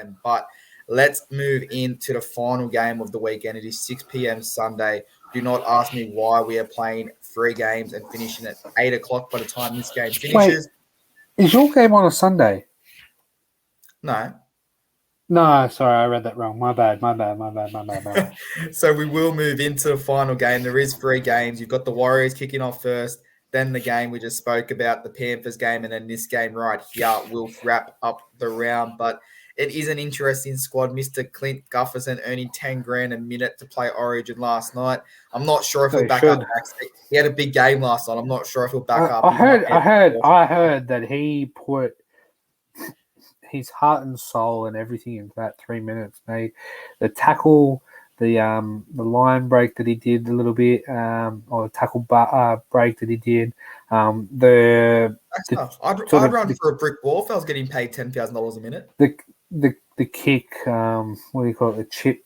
p.m. But let's move into the final game of the weekend. It is 6 p.m. Sunday. Do not ask me why we are playing 3 games and finishing at 8 o'clock by the time this game finishes. Wait, is your game on a Sunday? No. No, sorry, I read that wrong. My bad. So we will move into the final game. There is 3 games. You've got the Warriors kicking off first, then the game we just spoke about, the Panthers game, and then this game right here will wrap up the round. But it is an interesting squad. Mr. Clint Gufferson earning 10 grand a minute to play Origin last night. I'm not sure if he'll back up. He had a big game last night. I'm not sure if he'll back up. I heard that he put his heart and soul and everything in that 3 minutes, mate. The tackle, the line break that he did a little bit, or the tackle break that he did. I'd run for a brick wall if I was getting paid $10,000 a minute. The kick, what do you call it? The chip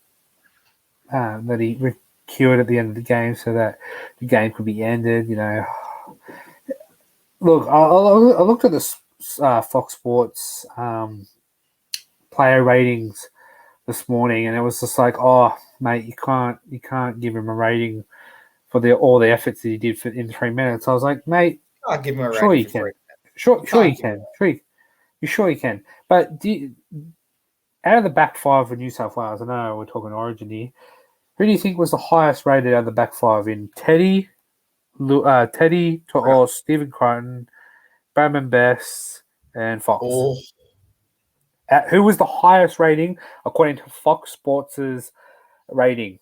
that he cured at the end of the game, so that the game could be ended. You know, look, I looked at this. Fox Sports player ratings this morning, and it was just like, oh, mate, you can't give him a rating for all the efforts that he did in 3 minutes. I was like, mate, I'll give him a sure rating. You can. Sure you can. Sure you can. But out of the back 5 of New South Wales, I know we're talking Origin here. Who do you think was the highest rated out of the back 5 in Teddy, or Stephen Crichton, Bradman Best, and Fox? Oh. Who was the highest rating according to Fox Sports' rating?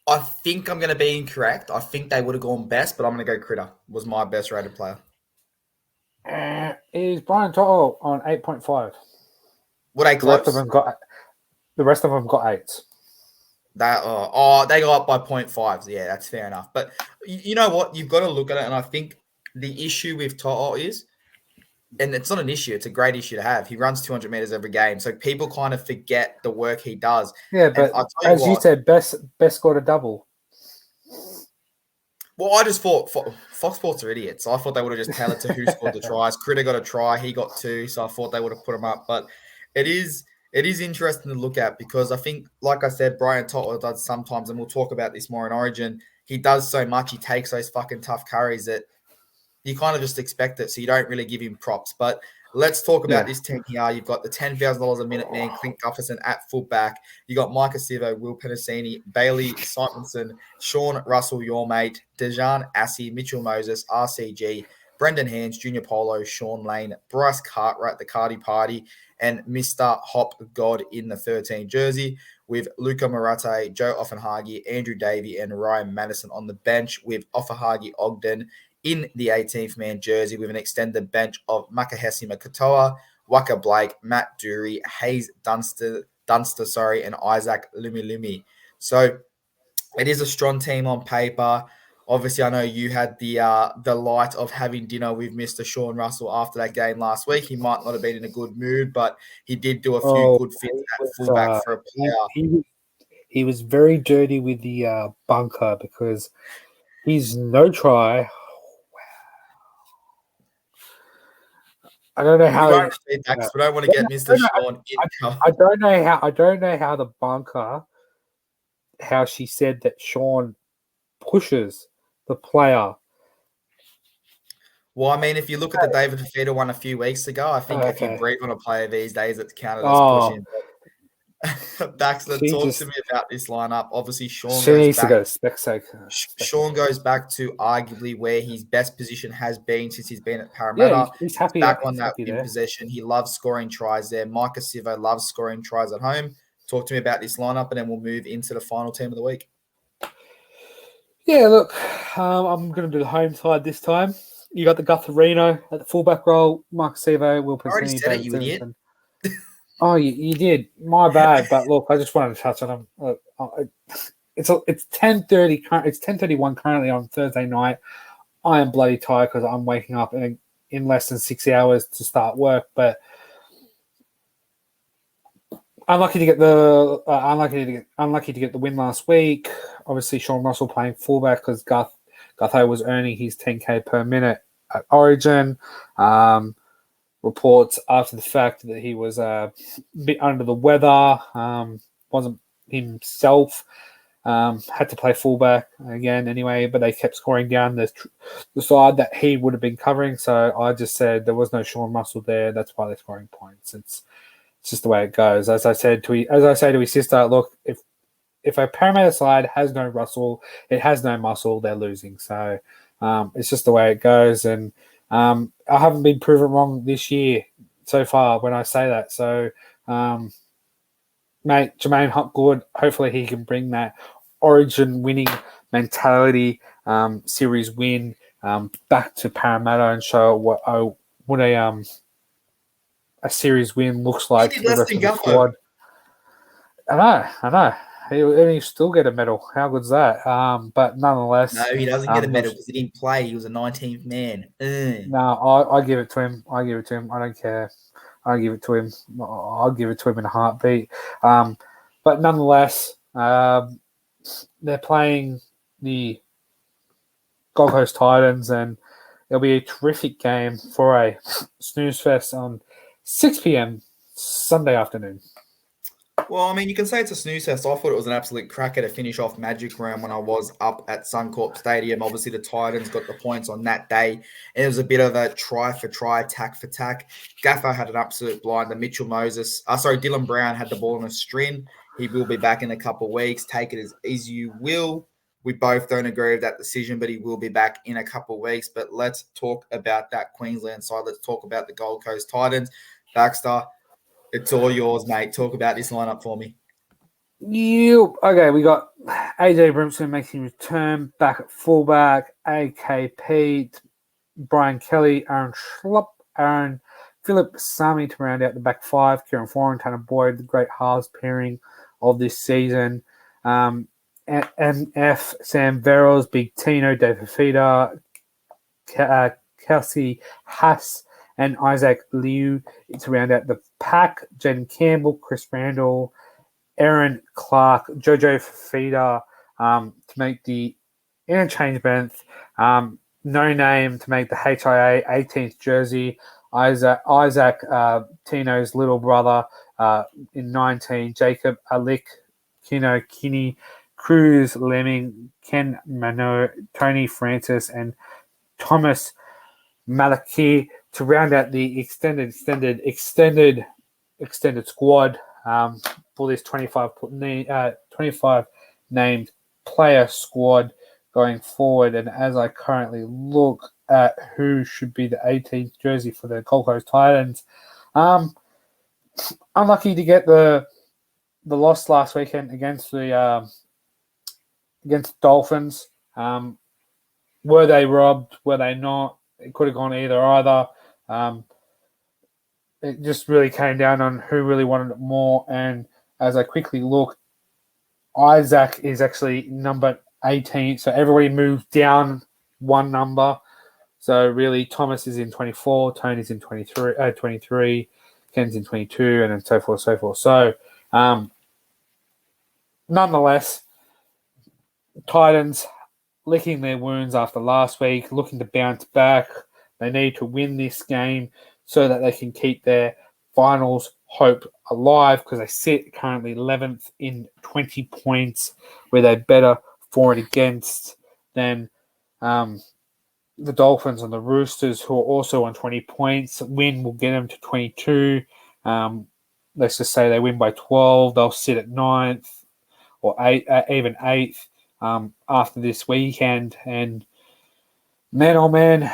I think I'm going to be incorrect. I think they would have gone Best, but I'm going to go Critter. Was my best rated player. Is Brian Toto on 8.5? Were they close? The rest of them got 8s. They got up by 0.5s. Yeah, that's fair enough. But you know what? You've got to look at it, and I think the issue with Toto is, and it's not an issue, it's a great issue to have. He runs 200 meters every game. So people kind of forget the work he does. Yeah, but as you said, Best scored a double. Well, I just thought Fox Sports are idiots. I thought they would have just tailored to who scored the tries. Critter got a try. He got 2. So I thought they would have put him up. But it is interesting to look at because I think, like I said, Brian Toto does sometimes, and we'll talk about this more in Origin, he does so much. He takes those fucking tough carries that you kind of just expect it, so you don't really give him props. But let's talk about this team here. You've got the $10,000 a minute man, Clint Gufferson at fullback. You got Micah Sivo, Will Penasini, Bailey Simonson, Sean Russell, your mate, Dejan Assey, Mitchell Moses, RCG, Brendan Hands, Junior Polo, Sean Lane, Bryce Cartwright, the Cardi Party, and Mr. Hop God in the 13 jersey, with Luca Marate, Joe Offenhage, Andrew Davey, and Ryan Madison on the bench, with Offenhage Ogden in the 18th man jersey, with an extended bench of Makahesi Makatoa, Waka Blake, Matt Dury, Hayes Dunster, and Isaac Lumilumi. So it is a strong team on paper. Obviously, I know you had the light of having dinner with Mr. Sean Russell after that game last week. He might not have been in a good mood, but he did do a few good fits at fullback for a player. He was very dirty with the bunker because he's no try. I don't know how. We don't want to get Mr. Sean in. I don't know how the bunker. How she said that Sean pushes the player. Well, I mean, if you look at the David Fafita one a few weeks ago, I think if you breathe on a player these days, it's counted as pushing. Baxter, talk to me about this lineup. Obviously, Sean goes back to arguably where his best position has been since he's been at Parramatta. Yeah, he's happy. Back on that win possession. He loves scoring tries there. Micah Sivo loves scoring tries at home. Talk to me about this lineup, and then we'll move into the final team of the week. Yeah, look, I'm going to do the home side this time. You got the Gutherino at the fullback role, Mike Sivo, Will Penasini. I already said it, you idiot. Oh, you did. My bad. But look, I just wanted to touch on him. It's 10:30. It's 10:31 currently on Thursday night. I am bloody tired because I'm waking up in less than 6 hours to start work. But unlucky to get the win last week. Obviously, Sean Russell playing fullback because Gutho was earning his 10K per minute at Origin. reports after the fact that he was a bit under the weather, wasn't himself. Had to play fullback again anyway, but they kept scoring down the side that he would have been covering. So I just said there was no Sean Russell there. That's why they're scoring points. It's just the way it goes. As I say to his sister, look, if a Parramatta side has no Russell, it has no muscle, they're losing. So it's just the way it goes. And I haven't been proven wrong this year so far when I say that. So, mate, Jermaine Hopgood, hopefully he can bring that Origin winning mentality, series win back to Parramatta and show what a series win looks like to the rest of the squad. I know. He still get a medal. How good's that? But nonetheless, no, he doesn't get a medal because he didn't play. He was a 19th man. No, I give it to him. I don't care. I give it to him. I'll give it to him in a heartbeat. But nonetheless, they're playing the Gold Coast Titans, and it'll be a terrific game for a snooze fest on 6 p.m. Sunday afternoon. Well, I mean, you can say it's a snooze fest. I thought it was an absolute cracker to finish off Magic Round when I was up at Suncorp Stadium. Obviously, the Titans got the points on that day. And it was a bit of a try for try, tack for tack. Gaffer had an absolute blinder. Dylan Brown had the ball on a string. He will be back in a couple of weeks. Take it as you will. We both don't agree with that decision, but he will be back in a couple of weeks. But let's talk about that Queensland side. Let's talk about the Gold Coast Titans. Baxter, it's all yours, mate. Talk about this lineup for me. Okay, we got AJ Brimson making return back at fullback, AKP, Brian Kelly, Aaron Schlupp, Philip Sami to round out the back five, Kieran Foran, Tanner Boyd, the great halves pairing of this season. MF, Sam Verrills, Big Tino, David Fifita, Kelsey Haas, and Isaac Liu to round out the pack. Jaden Campbell, Chris Randall, Aaron Clark, Jojo Fifita to make the interchange bench. No name to make the HIA 18th jersey. Isaac Tino's little brother in 19. Jacob Alik, Kino Kinney, Cruz Lemming, Ken Mano, Tony Francis, and Thomas Malaki to round out the extended squad for this 25 named player squad going forward. And as I currently look at who should be the 18th jersey for the Gold Coast Titans, unlucky to get the loss last weekend against the Dolphins. Were they robbed? Were they not? It could have gone either. It just really came down on who really wanted it more. And as I quickly look, Isaac is actually number 18. So everybody moved down one number. So really, Thomas is in 24, Tony's in 23, Ken's in 22, and then so forth, so forth. So nonetheless, Titans licking their wounds after last week, looking to bounce back. They need to win this game so that they can keep their finals hope alive, because they sit currently 11th in 20 points, where they're better for and against than the Dolphins and the Roosters, who are also on 20 points. Win will get them to 22. Let's just say they win by 12. They'll sit at 9th or even 8th after this weekend. And man, oh man,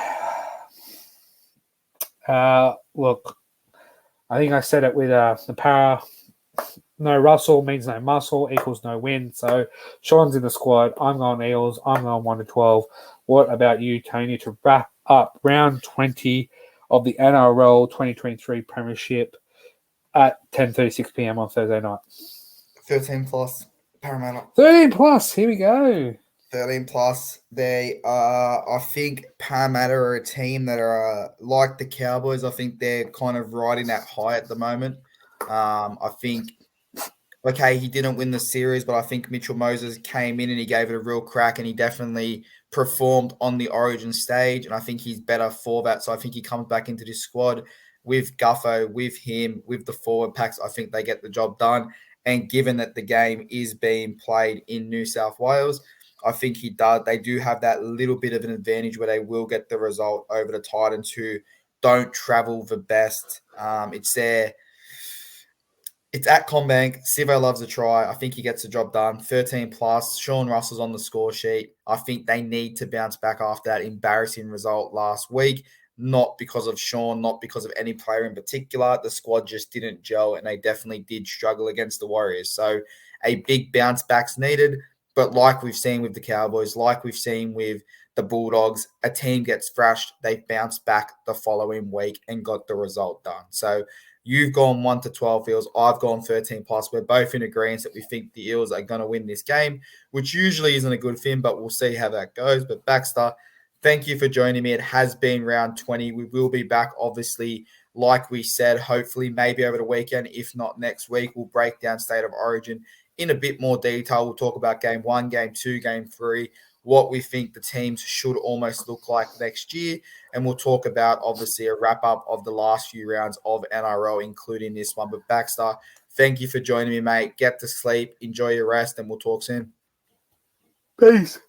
look, I think I said it with the Para. No Russell means no muscle equals no win. So Sean's in the squad. I'm going Eels. I'm going 1-12. What about you, Tony, to wrap up round 20 of the NRL 2023 Premiership at 10:36 p.m. on Thursday night? 13 plus, Parramatta. 13 plus. Here we go. 13 plus. They are, I think Parramatta are a team that are like the Cowboys. I think they're kind of riding that high at the moment. I think, okay, he didn't win the series, but I think Mitchell Moses came in and he gave it a real crack, and he definitely performed on the Origin stage, and I think he's better for that. So I think he comes back into this squad. with Guffo, with him, with the forward packs, I think they get the job done. And given that the game is being played in New South Wales, I think they do have that little bit of an advantage where they will get the result over the Titans, who don't travel the best. It's at Combank. Sivo loves a try. I think he gets the job done. 13 plus. Sean Russell's on the score sheet. I think they need to bounce back after that embarrassing result last week. Not because of Sean, not because of any player in particular. The squad just didn't gel, and they definitely did struggle against the Warriors. So a big bounce back's needed. But like we've seen with the Cowboys, like we've seen with the Bulldogs, a team gets thrashed, they bounce back the following week and got the result done. So you've gone 1 to 12 Eels. I've gone 13 plus. We're both in agreement that we think the Eels are going to win this game, which usually isn't a good thing, but we'll see how that goes. But Baxter, thank you for joining me. It has been round 20. We will be back, obviously, like we said, hopefully maybe over the weekend. If not next week, we'll break down State of Origin in a bit more detail. We'll talk about game 1, game 2, game 3, what we think the teams should almost look like next year. And we'll talk about, obviously, a wrap-up of the last few rounds of NRL, including this one. But Baxter, thank you for joining me, mate. Get to sleep, enjoy your rest, and we'll talk soon. Peace.